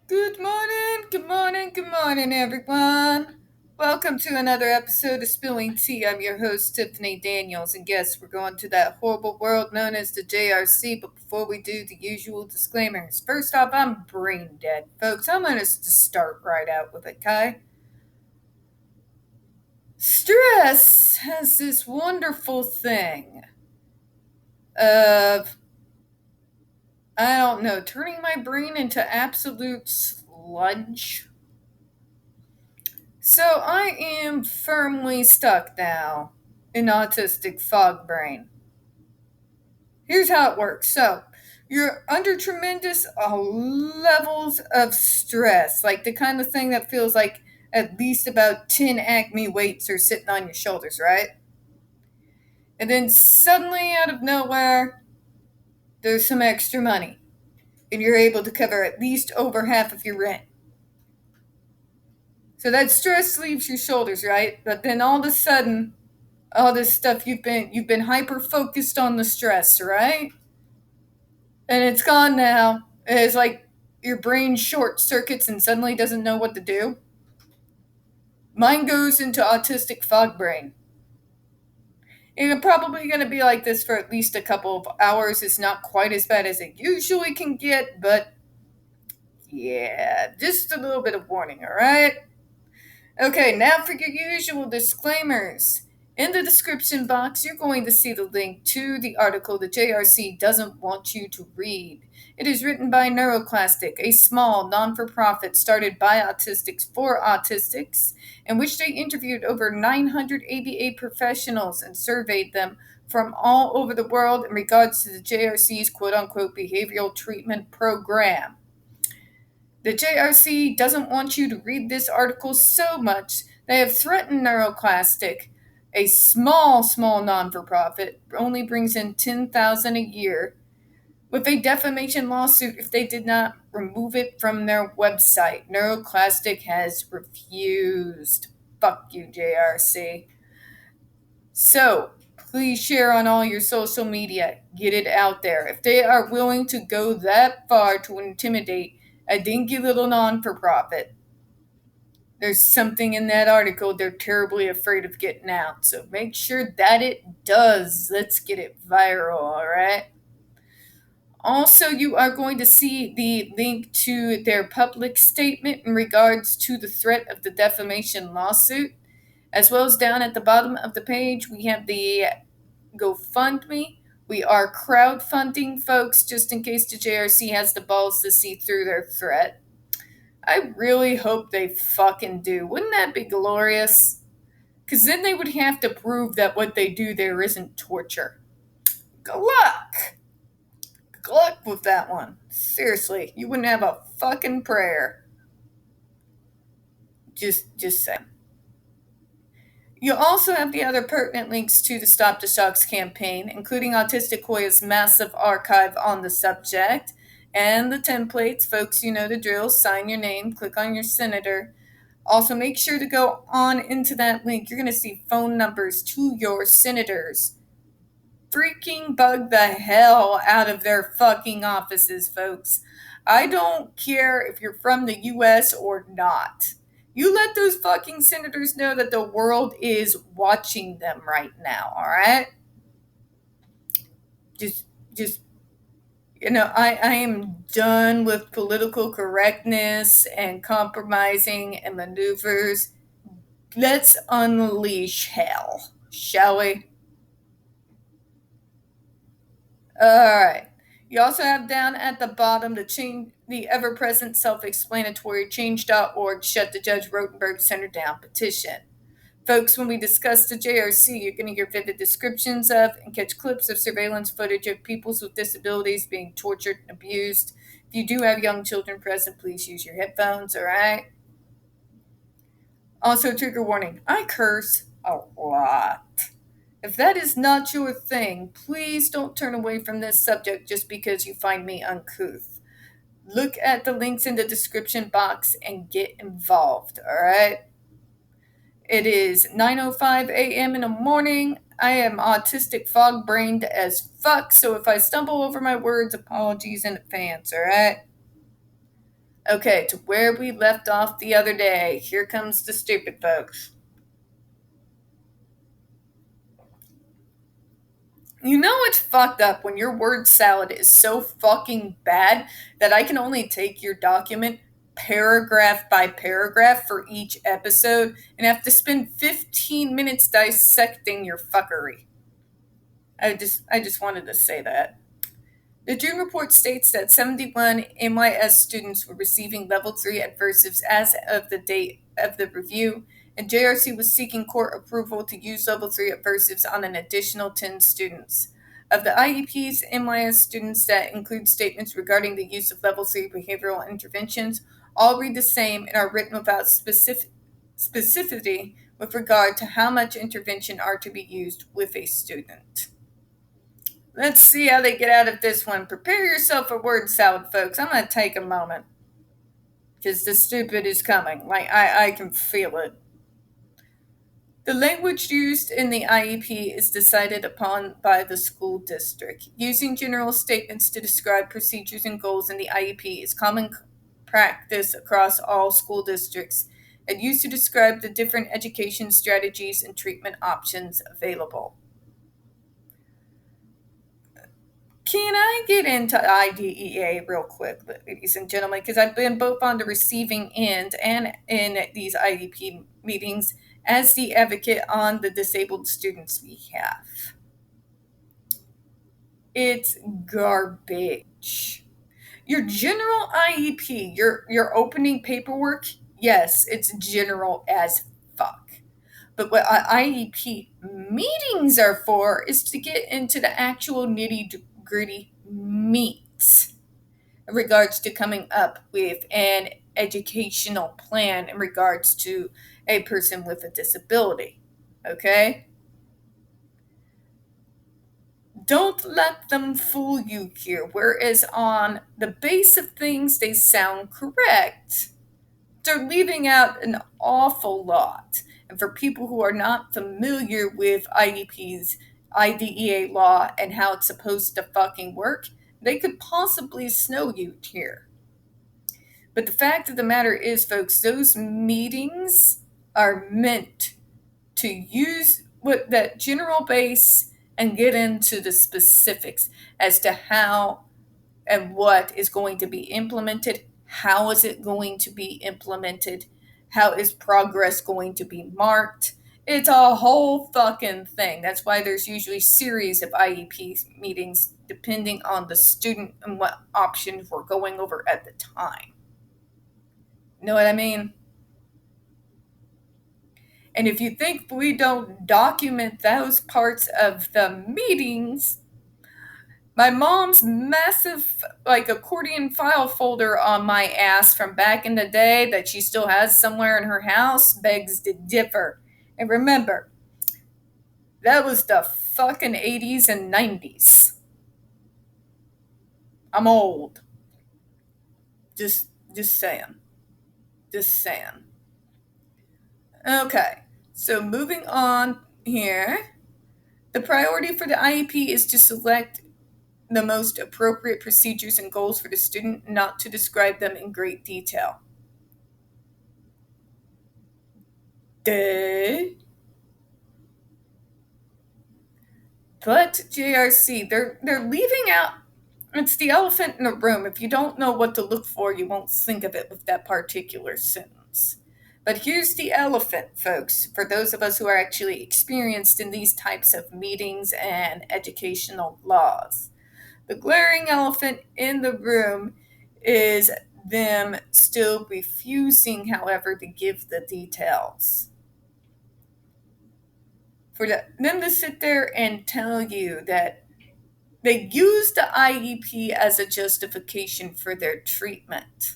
Good morning, everyone. Welcome to another episode of Spilling Tea. I'm your host, Tiffany Daniels, and yes, we're going to that horrible world known as the JRC, but before we do, the usual disclaimers. First off, I'm brain dead, folks. I'm going to just start right out with it, okay? Stress has this wonderful thing of, I don't know, turning my brain into absolute sludge. So I am firmly stuck now in autistic fog brain. Here's how it works. So you're under tremendous levels of stress, like the kind of thing that feels like at least about 10 Acme weights are sitting on your shoulders, right? And then suddenly out of nowhere, there's some extra money. And you're able to cover at least over half of your rent. So that stress leaves your shoulders, right? But then all of a sudden, all this stuff you've been hyper focused on the stress, right? And it's gone now. It's like your brain short circuits and suddenly doesn't know what to do. Mine goes into autistic fog brain. It's probably going to be like this for at least a couple of hours. It's not quite as bad as it usually can get, but yeah, just a little bit of warning, all right? Okay, now for your usual disclaimers. In the description box, you're going to see the link to the article the JRC doesn't want you to read. It is written by NeuroClastic, a small non-for-profit started by autistics for autistics, in which they interviewed over 900 ABA professionals and surveyed them from all over the world in regards to the JRC's quote-unquote behavioral treatment program. The JRC doesn't want you to read this article so much they have threatened NeuroClastic, a small non-for-profit, only brings in $10,000 a year, with a defamation lawsuit if they did not remove it from their website. NeuroClastic has refused. Fuck you, JRC. So, please share on all your social media. Get it out there. If they are willing to go that far to intimidate a dinky little non-for-profit, there's something in that article they're terribly afraid of getting out. So make sure that it does. Let's get it viral, all right? Also, you are going to see the link to their public statement in regards to the threat of the defamation lawsuit. As well as down at the bottom of the page, we have the GoFundMe. We are crowdfunding, folks, just in case the JRC has the balls to see through their threat. I really hope they fucking do. Wouldn't that be glorious? Because then they would have to prove that what they do there isn't torture. Good luck! Good luck with that one. Seriously, you wouldn't have a fucking prayer. Just saying. You also have the other pertinent links to the Stop the Shocks campaign, including Autistic Hoya's massive archive on the subject, and the templates. Folks, you know the drill. Sign your name, click on your senator. Also, make sure to go on into that link. You're going to see phone numbers to your senators. Freaking bug the hell out of their fucking offices, folks. I don't care if you're from the U.S. or not. You let those fucking senators know that the world is watching them right now, all right? Just, I am done with political correctness and compromising and maneuvers. Let's unleash hell, shall we? Alright. You also have down at the bottom the ever-present self-explanatory change.org Shut the Judge Rotenberg Center Down petition. Folks, when we discuss the JRC, you're going to hear vivid descriptions of and catch clips of surveillance footage of people with disabilities being tortured and abused. If you do have young children present, please use your headphones, alright? Also, trigger warning, I curse a lot. If that is not your thing, please don't turn away from this subject just because you find me uncouth. Look at the links in the description box and get involved, alright? It is 9:05 a.m. in the morning. I am autistic fog-brained as fuck, so if I stumble over my words, apologies in advance, alright? Okay, to where we left off the other day. Here comes the stupid folks. You know it's fucked up when your word salad is so fucking bad that I can only take your document paragraph by paragraph for each episode and have to spend 15 minutes dissecting your fuckery. I just wanted to say that. The June report states that 71 NYS students were receiving level 3 adversives as of the date of the review, and JRC was seeking court approval to use level 3 adversives on an additional 10 students. Of the IEP's NYS students that include statements regarding the use of level 3 behavioral interventions, all read the same and are written without specificity with regard to how much intervention are to be used with a student. Let's see how they get out of this one. Prepare yourself for word salad, folks. I'm going to take a moment. Because the stupid is coming. Like, I can feel it. The language used in the IEP is decided upon by the school district. Using general statements to describe procedures and goals in the IEP is common practice across all school districts and used to describe the different education strategies and treatment options available. Can I get into IDEA real quick, ladies and gentlemen? Because I've been both on the receiving end and in these IEP meetings as the advocate on the disabled students' behalf. It's garbage. Your general IEP, your opening paperwork, yes, it's general as fuck. But what IEP meetings are for is to get into the actual nitty-gritty meat in regards to coming up with an educational plan in regards to a person with a disability. Okay? Don't let them fool you here. Whereas on the base of things, they sound correct. They're leaving out an awful lot. And for people who are not familiar with IEP's IDEA law and how it's supposed to fucking work, they could possibly snow you here. But the fact of the matter is, folks, those meetings are meant to use what that general base and get into the specifics as to how and what is going to be implemented. How is it going to be implemented? How is progress going to be marked? It's a whole fucking thing. That's why there's usually series of IEP meetings depending on the student and what options we're going over at the time. Know what I mean? And if you think we don't document those parts of the meetings, my mom's massive, accordion file folder on my ass from back in the day that she still has somewhere in her house begs to differ. And remember, that was the fucking 80s and 90s. I'm old. Just saying. Just saying. Okay, so moving on here. The priority for the IEP is to select the most appropriate procedures and goals for the student, not to describe them in great detail. Duh. But JRC, they're leaving out, it's the elephant in the room. If you don't know what to look for, you won't think of it with that particular sentence. But here's the elephant, folks, for those of us who are actually experienced in these types of meetings and educational laws. The glaring elephant in the room is them still refusing, however, to give the details. For them to sit there and tell you that they use the IEP as a justification for their treatment.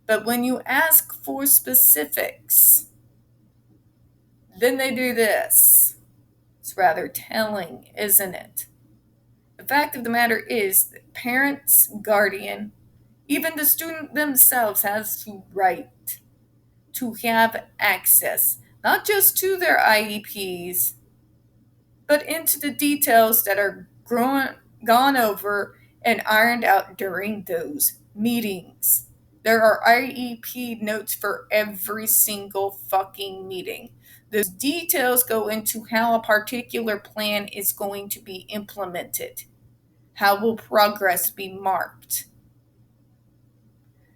But when you ask for specifics, then they do this. It's rather telling, isn't it? The fact of the matter is that parents, guardian, even the student themselves has the right to have access, not just to their IEPs, but into the details that are gone over and ironed out during those meetings. There are IEP notes for every single fucking meeting. Those details go into how a particular plan is going to be implemented. How will progress be marked?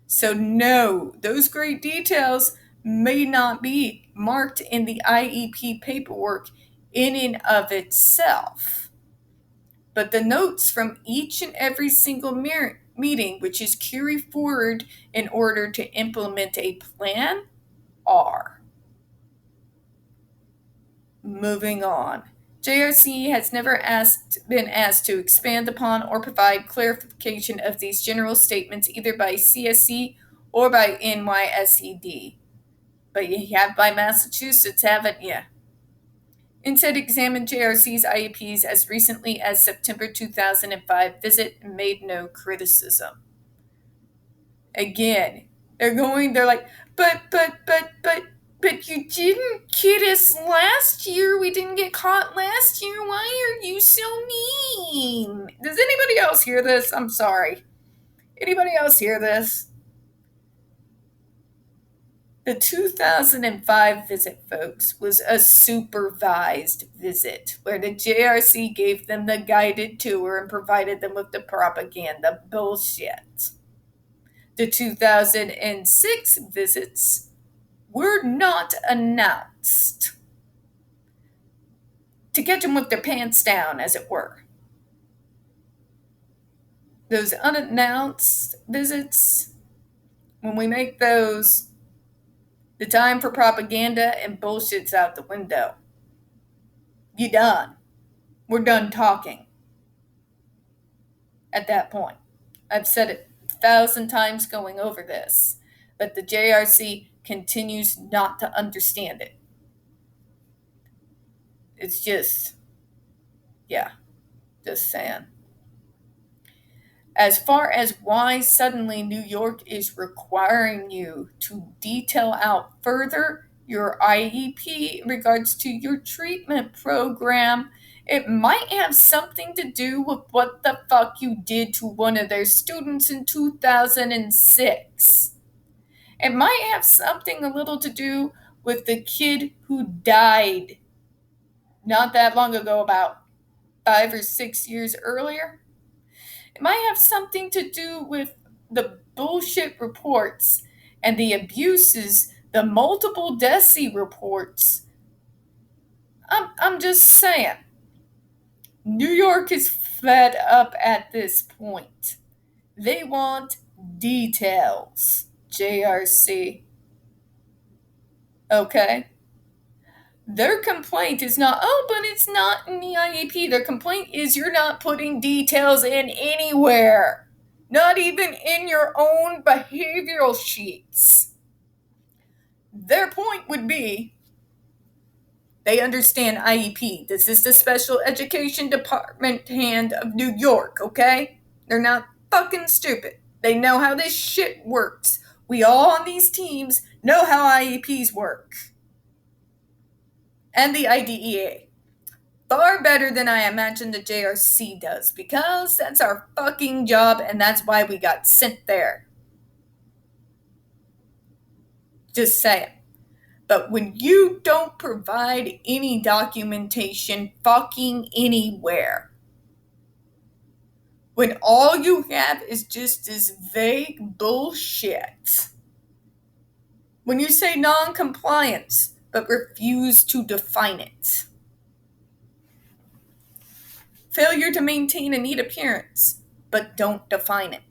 So no, those great details may not be marked in the IEP paperwork in and of itself. But the notes from each and every single meeting, which is carried forward in order to implement a plan, are. Moving on. JRC has never been asked to expand upon or provide clarification of these general statements either by CSC or by NYSED. But you have by Massachusetts, haven't you? NYSED examined JRC's IEPs as recently as September 2005 visit and made no criticism. Again, they're like, but you didn't kid us last year. We didn't get caught last year. Why are you so mean? Does anybody else hear this? I'm sorry. Anybody else hear this? The 2005 visit, folks, was a supervised visit where the JRC gave them the guided tour and provided them with the propaganda bullshit. The 2006 visits were not announced to get them with their pants down, as it were. Those unannounced visits, when we make those, the time for propaganda and bullshit's out the window. You done. We're done talking. At that point. I've said it 1,000 times going over this, but the JRC continues not to understand it. It's just saying. As far as why suddenly New York is requiring you to detail out further your IEP in regards to your treatment program, it might have something to do with what the fuck you did to one of their students in 2006. It might have something a little to do with the kid who died not that long ago, about 5 or 6 years earlier. It might have something to do with the bullshit reports and the abuses, the multiple DESI reports. I'm just saying. New York is fed up at this point. They want details, JRC. Okay? Their complaint is not, but it's not in the IEP. Their complaint is you're not putting details in anywhere. Not even in your own behavioral sheets. Their point would be, they understand IEP. This is the Special Education Department hand of New York, okay? They're not fucking stupid. They know how this shit works. We all on these teams know how IEPs work. And the IDEA. Far better than I imagine the JRC does, because that's our fucking job and that's why we got sent there. Just saying. But when you don't provide any documentation fucking anywhere, when all you have is just this vague bullshit, when you say non-compliance but refuse to define it, failure to maintain a neat appearance but don't define it,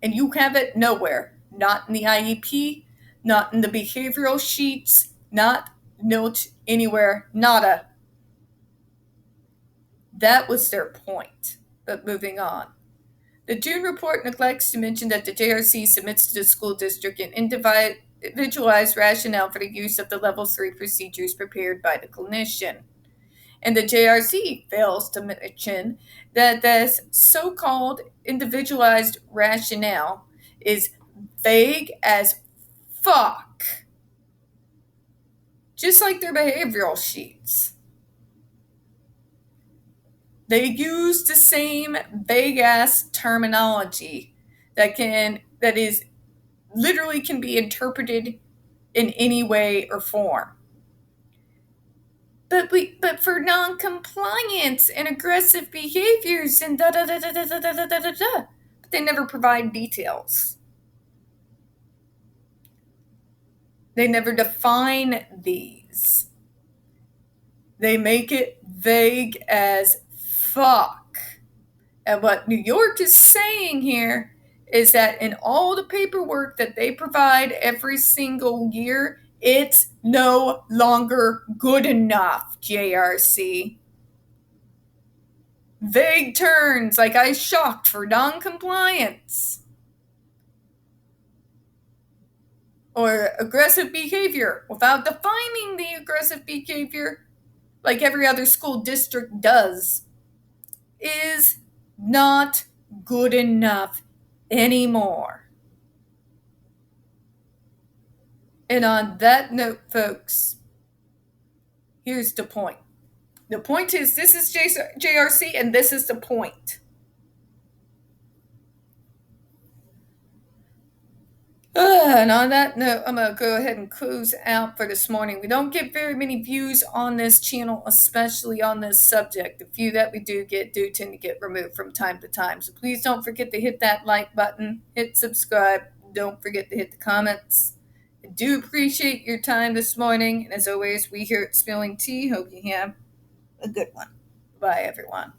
and you have it nowhere, not in the IEP, not in the behavioral sheets, not notes anywhere, nada. That was their point. But moving on. The June report neglects to mention that the JRC submits to the school district an individualized rationale for the use of the Level 3 procedures prepared by the clinician. And the JRC fails to mention that this so-called individualized rationale is vague as fuck. Just like their behavioral sheets. They use the same vague-ass terminology that is literally can be interpreted in any way or form. But for non-compliance and aggressive behaviors and da da da da da da da da da da, but they never provide details. They never define these. They make it vague as fuck. And what New York is saying here is that in all the paperwork that they provide every single year, it's no longer good enough, JRC. Vague terms like I shocked for non-compliance or aggressive behavior without defining the aggressive behavior like every other school district does is not good enough anymore. And on that note, folks, here's the point. The point is this is JRC and this is the point. And on that note, I'm going to go ahead and close out for this morning. We don't get very many views on this channel, especially on this subject. The few that we do tend to get removed from time to time. So please don't forget to hit that like button, hit subscribe. Don't forget to hit the comments. I do appreciate your time this morning. And as always, we here at Spilling Tea hope you have a good one. Bye, everyone.